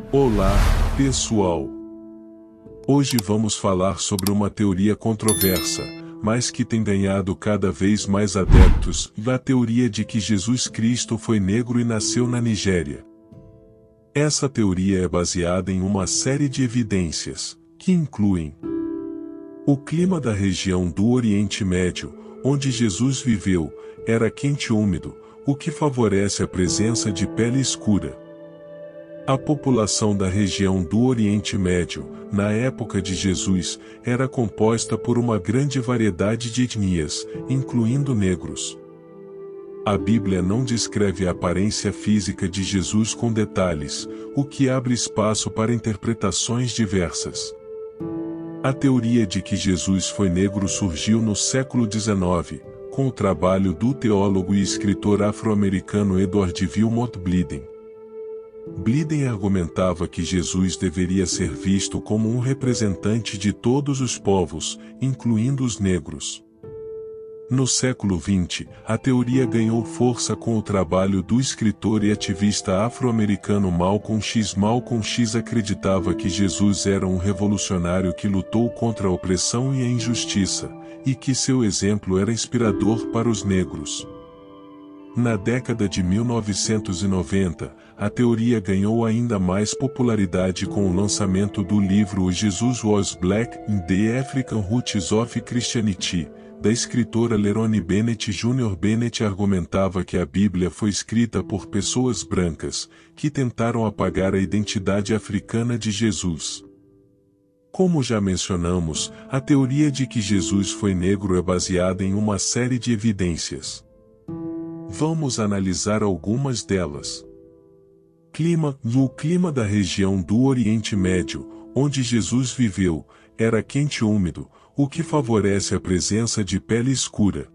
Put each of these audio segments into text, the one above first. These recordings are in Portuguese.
Olá, pessoal! Hoje vamos falar sobre uma teoria controversa, mas que tem ganhado cada vez mais adeptos, da teoria de que Jesus Cristo foi negro e nasceu na Nigéria. Essa teoria é baseada em uma série de evidências, que incluem o clima da região do Oriente Médio, onde Jesus viveu, era quente e úmido, o que favorece a presença de pele escura. A população da região do Oriente Médio, na época de Jesus, era composta por uma grande variedade de etnias, incluindo negros. A Bíblia não descreve a aparência física de Jesus com detalhes, o que abre espaço para interpretações diversas. A teoria de que Jesus foi negro surgiu no século XIX, com o trabalho do teólogo e escritor afro-americano Edward Wilmot Blyden. Blyden argumentava que Jesus deveria ser visto como um representante de todos os povos, incluindo os negros. No século XX, a teoria ganhou força com o trabalho do escritor e ativista afro-americano Malcolm X. Malcolm X acreditava que Jesus era um revolucionário que lutou contra a opressão e a injustiça, e que seu exemplo era inspirador para os negros. Na década de 1990, a teoria ganhou ainda mais popularidade com o lançamento do livro Jesus Was Black in the African Roots of Christianity, da escritora Lerone Bennett Jr. Bennett argumentava que a Bíblia foi escrita por pessoas brancas, que tentaram apagar a identidade africana de Jesus. Como já mencionamos, a teoria de que Jesus foi negro é baseada em uma série de evidências. Vamos analisar algumas delas. O clima da região do Oriente Médio, onde Jesus viveu, era quente e úmido, o que favorece a presença de pele escura.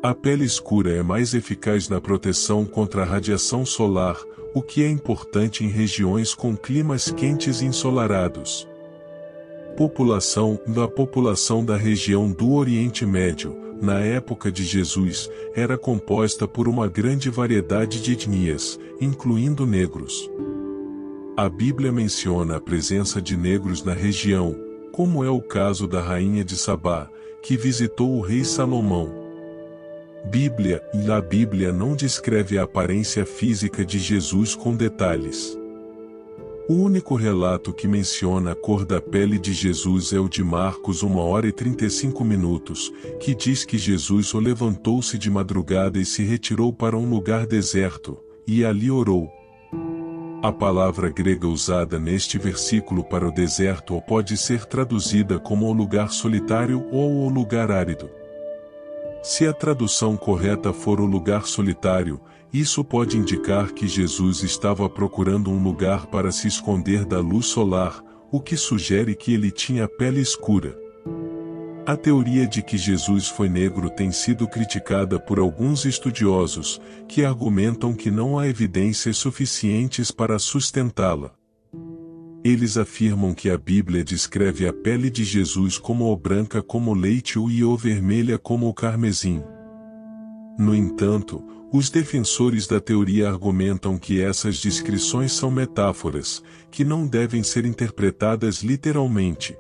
A pele escura é mais eficaz na proteção contra a radiação solar, o que é importante em regiões com climas quentes e ensolarados. A população da região do Oriente Médio, na época de Jesus, era composta por uma grande variedade de etnias, incluindo negros. A Bíblia menciona a presença de negros na região, como é o caso da rainha de Sabá, que visitou o rei Salomão. A Bíblia não descreve a aparência física de Jesus com detalhes. O único relato que menciona a cor da pele de Jesus é o de Marcos 1h35, que diz que Jesus levantou-se de madrugada e se retirou para um lugar deserto, e ali orou. A palavra grega usada neste versículo para o deserto pode ser traduzida como o lugar solitário ou o lugar árido. Se a tradução correta for o lugar solitário, isso pode indicar que Jesus estava procurando um lugar para se esconder da luz solar, o que sugere que ele tinha pele escura. A teoria de que Jesus foi negro tem sido criticada por alguns estudiosos, que argumentam que não há evidências suficientes para sustentá-la. Eles afirmam que a Bíblia descreve a pele de Jesus como branca como o leite ou vermelha como o carmesim. No entanto, os defensores da teoria argumentam que essas descrições são metáforas, que não devem ser interpretadas literalmente.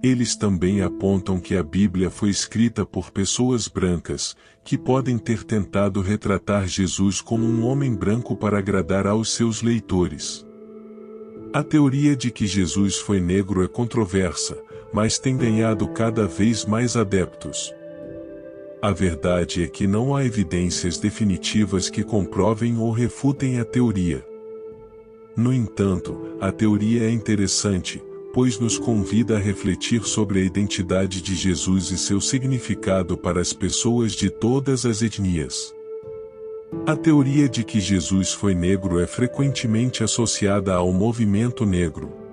Eles também apontam que a Bíblia foi escrita por pessoas brancas, que podem ter tentado retratar Jesus como um homem branco para agradar aos seus leitores. A teoria de que Jesus foi negro é controversa, mas tem ganhado cada vez mais adeptos. A verdade é que não há evidências definitivas que comprovem ou refutem a teoria. No entanto, a teoria é interessante, pois nos convida a refletir sobre a identidade de Jesus e seu significado para as pessoas de todas as etnias. A teoria de que Jesus foi negro é frequentemente associada ao movimento negro.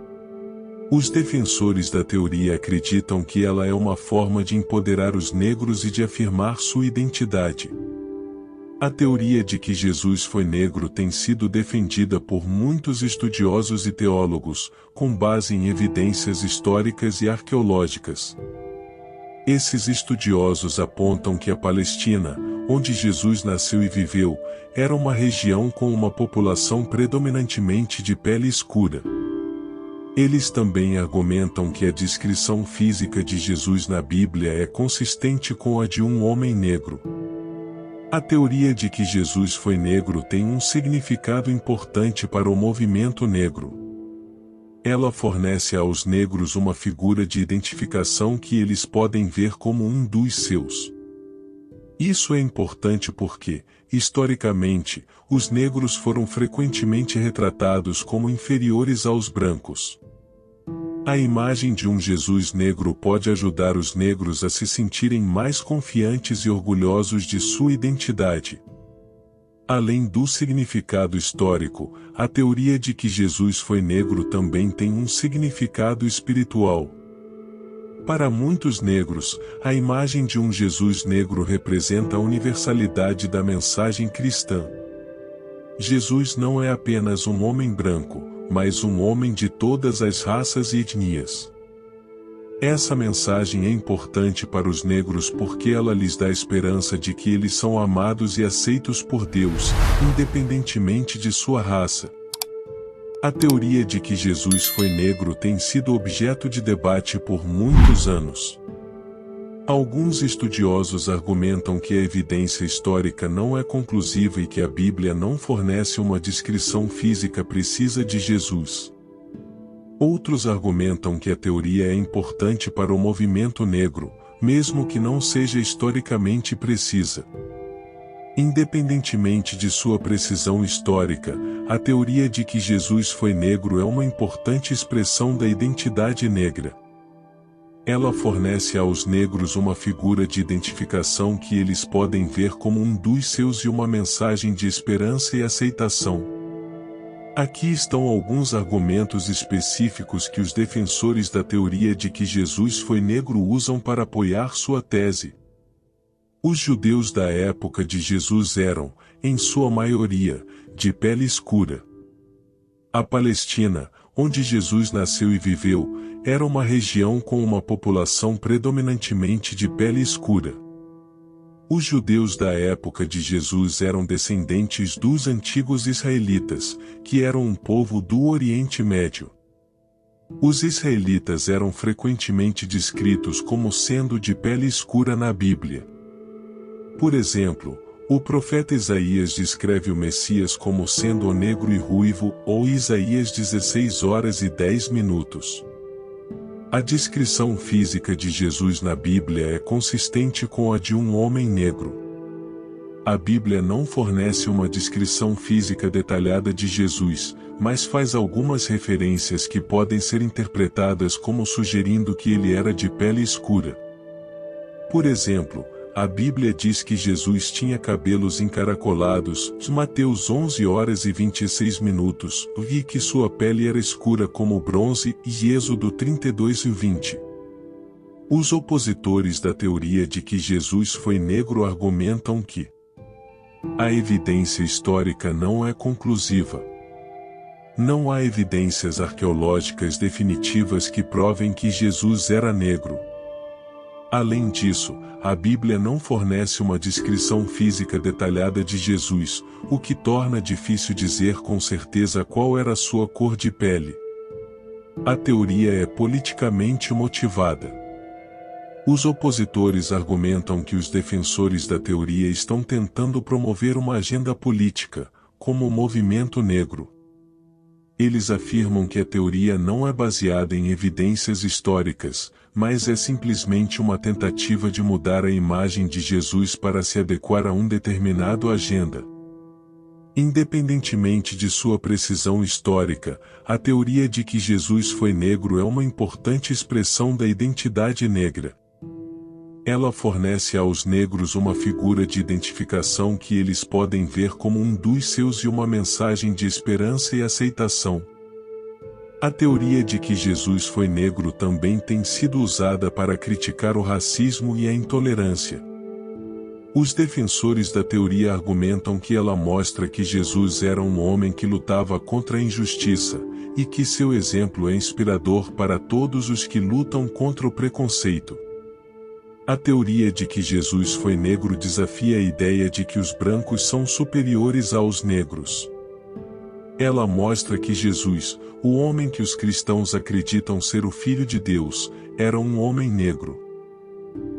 Os defensores da teoria acreditam que ela é uma forma de empoderar os negros e de afirmar sua identidade. A teoria de que Jesus foi negro tem sido defendida por muitos estudiosos e teólogos, com base em evidências históricas e arqueológicas. Esses estudiosos apontam que a Palestina, onde Jesus nasceu e viveu, era uma região com uma população predominantemente de pele escura. Eles também argumentam que a descrição física de Jesus na Bíblia é consistente com a de um homem negro. A teoria de que Jesus foi negro tem um significado importante para o movimento negro. Ela fornece aos negros uma figura de identificação que eles podem ver como um dos seus. Isso é importante porque, historicamente, os negros foram frequentemente retratados como inferiores aos brancos. A imagem de um Jesus negro pode ajudar os negros a se sentirem mais confiantes e orgulhosos de sua identidade. Além do significado histórico, a teoria de que Jesus foi negro também tem um significado espiritual. Para muitos negros, a imagem de um Jesus negro representa a universalidade da mensagem cristã. Jesus não é apenas um homem branco, mas um homem de todas as raças e etnias. Essa mensagem é importante para os negros porque ela lhes dá esperança de que eles são amados e aceitos por Deus, independentemente de sua raça. A teoria de que Jesus foi negro tem sido objeto de debate por muitos anos. Alguns estudiosos argumentam que a evidência histórica não é conclusiva e que a Bíblia não fornece uma descrição física precisa de Jesus. Outros argumentam que a teoria é importante para o movimento negro, mesmo que não seja historicamente precisa. Independentemente de sua precisão histórica, a teoria de que Jesus foi negro é uma importante expressão da identidade negra. Ela fornece aos negros uma figura de identificação que eles podem ver como um dos seus e uma mensagem de esperança e aceitação. Aqui estão alguns argumentos específicos que os defensores da teoria de que Jesus foi negro usam para apoiar sua tese. Os judeus da época de Jesus eram, em sua maioria, de pele escura. A Palestina, onde Jesus nasceu e viveu, era uma região com uma população predominantemente de pele escura. Os judeus da época de Jesus eram descendentes dos antigos israelitas, que eram um povo do Oriente Médio. Os israelitas eram frequentemente descritos como sendo de pele escura na Bíblia. Por exemplo, o profeta Isaías descreve o Messias como sendo negro e ruivo, ou Isaías 16:10. A descrição física de Jesus na Bíblia é consistente com a de um homem negro. A Bíblia não fornece uma descrição física detalhada de Jesus, mas faz algumas referências que podem ser interpretadas como sugerindo que ele era de pele escura. Por exemplo, a Bíblia diz que Jesus tinha cabelos encaracolados, Mateus 11:26, e que sua pele era escura como bronze, e Êxodo 32:20. Os opositores da teoria de que Jesus foi negro argumentam que a evidência histórica não é conclusiva. Não há evidências arqueológicas definitivas que provem que Jesus era negro. Além disso, a Bíblia não fornece uma descrição física detalhada de Jesus, o que torna difícil dizer com certeza qual era a sua cor de pele. A teoria é politicamente motivada. Os opositores argumentam que os defensores da teoria estão tentando promover uma agenda política, como o movimento negro. Eles afirmam que a teoria não é baseada em evidências históricas, mas é simplesmente uma tentativa de mudar a imagem de Jesus para se adequar a um determinado agenda. Independentemente de sua precisão histórica, a teoria de que Jesus foi negro é uma importante expressão da identidade negra. Ela fornece aos negros uma figura de identificação que eles podem ver como um dos seus e uma mensagem de esperança e aceitação. A teoria de que Jesus foi negro também tem sido usada para criticar o racismo e a intolerância. Os defensores da teoria argumentam que ela mostra que Jesus era um homem que lutava contra a injustiça, e que seu exemplo é inspirador para todos os que lutam contra o preconceito. A teoria de que Jesus foi negro desafia a ideia de que os brancos são superiores aos negros. Ela mostra que Jesus, o homem que os cristãos acreditam ser o Filho de Deus, era um homem negro.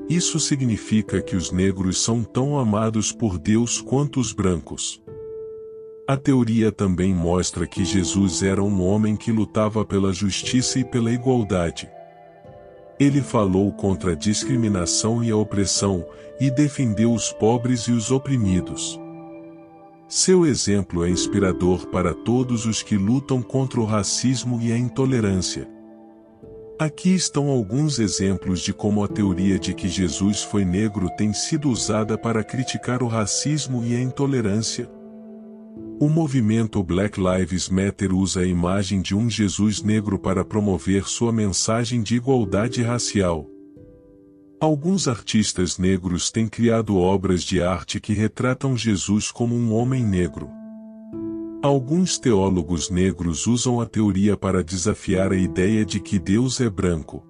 Isso significa que os negros são tão amados por Deus quanto os brancos. A teoria também mostra que Jesus era um homem que lutava pela justiça e pela igualdade. Ele falou contra a discriminação e a opressão, e defendeu os pobres e os oprimidos. Seu exemplo é inspirador para todos os que lutam contra o racismo e a intolerância. Aqui estão alguns exemplos de como a teoria de que Jesus foi negro tem sido usada para criticar o racismo e a intolerância. O movimento Black Lives Matter usa a imagem de um Jesus negro para promover sua mensagem de igualdade racial. Alguns artistas negros têm criado obras de arte que retratam Jesus como um homem negro. Alguns teólogos negros usam a teoria para desafiar a ideia de que Deus é branco.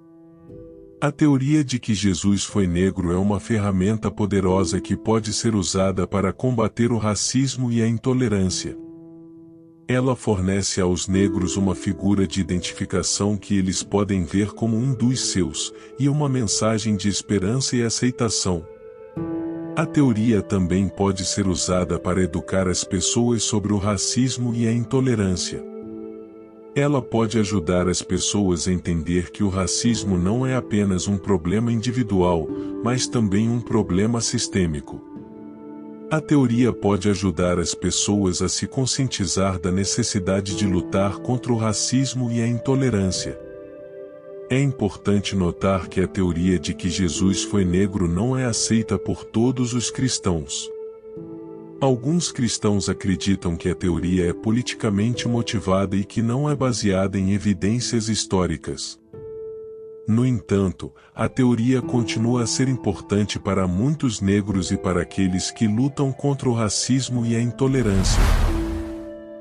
A teoria de que Jesus foi negro é uma ferramenta poderosa que pode ser usada para combater o racismo e a intolerância. Ela fornece aos negros uma figura de identificação que eles podem ver como um dos seus, e uma mensagem de esperança e aceitação. A teoria também pode ser usada para educar as pessoas sobre o racismo e a intolerância. Ela pode ajudar as pessoas a entender que o racismo não é apenas um problema individual, mas também um problema sistêmico. A teoria pode ajudar as pessoas a se conscientizar da necessidade de lutar contra o racismo e a intolerância. É importante notar que a teoria de que Jesus foi negro não é aceita por todos os cristãos. Alguns cristãos acreditam que a teoria é politicamente motivada e que não é baseada em evidências históricas. No entanto, a teoria continua a ser importante para muitos negros e para aqueles que lutam contra o racismo e a intolerância.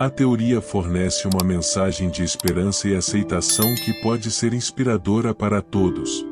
A teoria fornece uma mensagem de esperança e aceitação que pode ser inspiradora para todos.